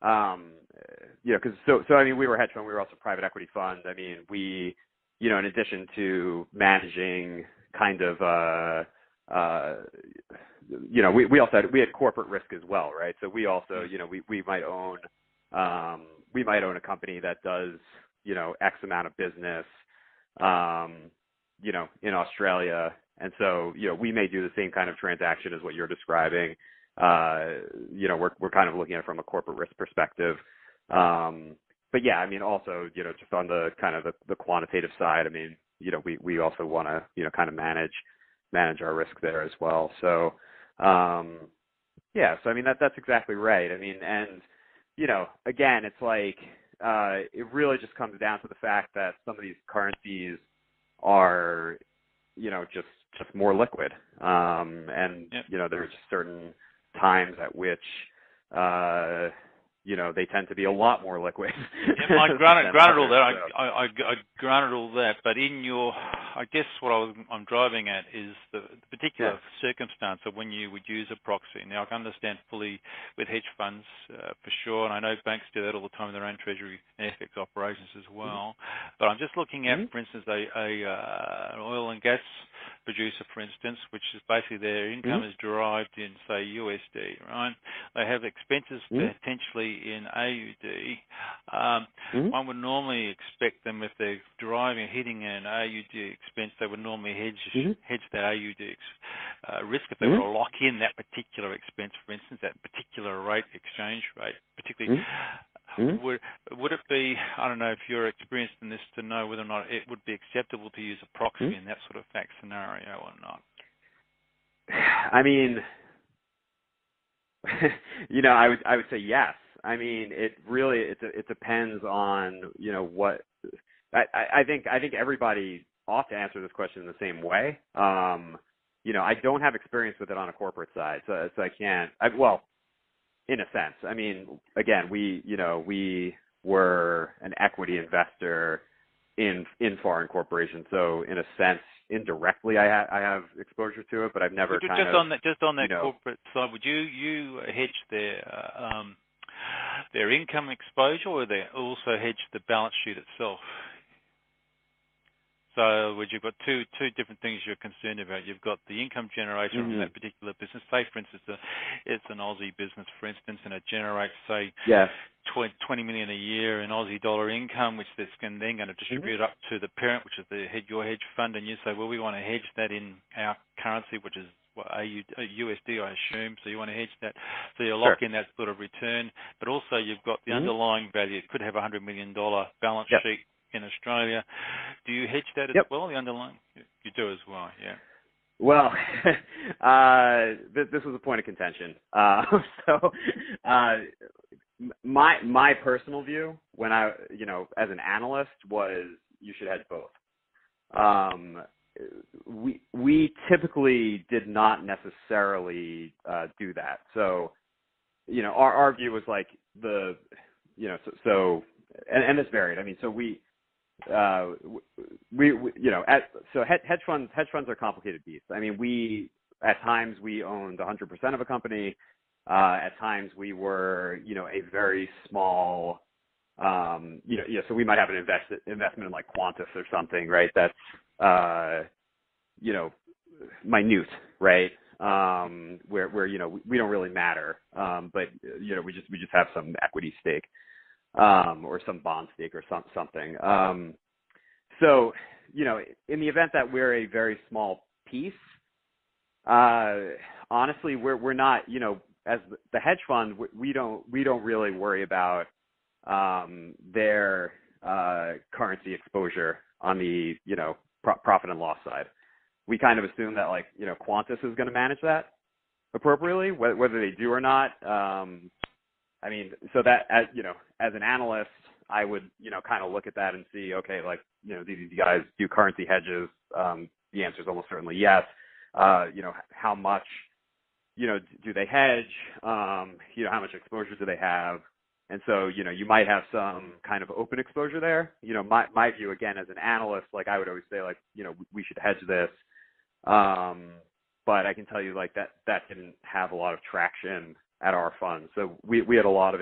because so I mean, we were a hedge fund, we were also a private equity fund. I mean, we, in addition to managing kind of, we also had corporate risk as well, right? So we also, we might own a company that does, X amount of business, in Australia. And so, we may do the same kind of transaction as what you're describing. We're kind of looking at it from a corporate risk perspective. But yeah, I mean, also, just on the kind of the quantitative side, I mean, we also want to, kind of manage our risk there as well. So, so I mean, that's exactly right. I mean, and, again, it's like, it really just comes down to the fact that some of these currencies are, just more liquid. And, there's certain times at which, they tend to be a lot more liquid. Yeah, I granted all that. I granted all that, but in your, I guess what I'm driving at is the particular circumstance of when you would use a proxy. Now, I can understand fully with hedge funds for sure, and I know banks do that all the time in their own treasury and FX operations as well. But I'm just looking at, for instance, an oil and gas producer, for instance, which is basically their income is derived in, say, USD, right? They have expenses potentially in AUD. One would normally expect them, if they're deriving, hitting an AUD expense, they would normally hedge that AUD risk if they were to lock in that particular expense, for instance, that particular rate, exchange rate, particularly. Would it be, I don't know if you're experienced in this, to know whether or not it would be acceptable to use a proxy in that sort of fact scenario or not? I mean, I would say yes. I mean, it depends on, what, I think everybody ought to answer this question in the same way. I don't have experience with it on a corporate side, so I can't, in a sense. I mean, again, we were an equity investor in foreign corporations, so in a sense, indirectly, I have exposure to it, but I've never just on that corporate side, would you hedge their income exposure, or they also hedge the balance sheet itself? So you've got two different things you're concerned about. You've got the income generation from that particular business. Say, for instance, it's an Aussie business, for instance, and it generates, say, 20 million a year in Aussie dollar income, which that's then going to distribute up to the parent, which is your hedge fund, and you say, well, we want to hedge that in our currency, which is USD, I assume. So you want to hedge that, so you lock in that sort of return. But also you've got the underlying value. It could have $100 million balance sheet in Australia. Do you hedge that as well, the underlying? You do as well, yeah. Well, this was a point of contention. My personal view, when I, as an analyst, was you should hedge both. We typically did not necessarily do that. So, our view was like and this varied. I mean, so hedge funds are complicated beasts. I mean, at times we owned 100% of a company. At times we were, a very small, so we might have an investment in like Qantas or something, right? That's, minute, right? Where we don't really matter. But, we just have some equity stake, or some bond stake or something. So, in the event that we're a very small piece, honestly, we're not, as the hedge fund, we don't really worry about their currency exposure on the profit and loss side. We kind of assume that Qantas is going to manage that appropriately, whether they do or not. I mean, so that as an analyst, I would kind of look at that and see, okay, these guys do currency hedges. The answer is almost certainly yes. How much do they hedge? How much exposure do they have? And so, you might have some kind of open exposure there. My view, again, as an analyst, I would always say, we should hedge this. But I can tell you, that didn't have a lot of traction at our fund. So we had a lot of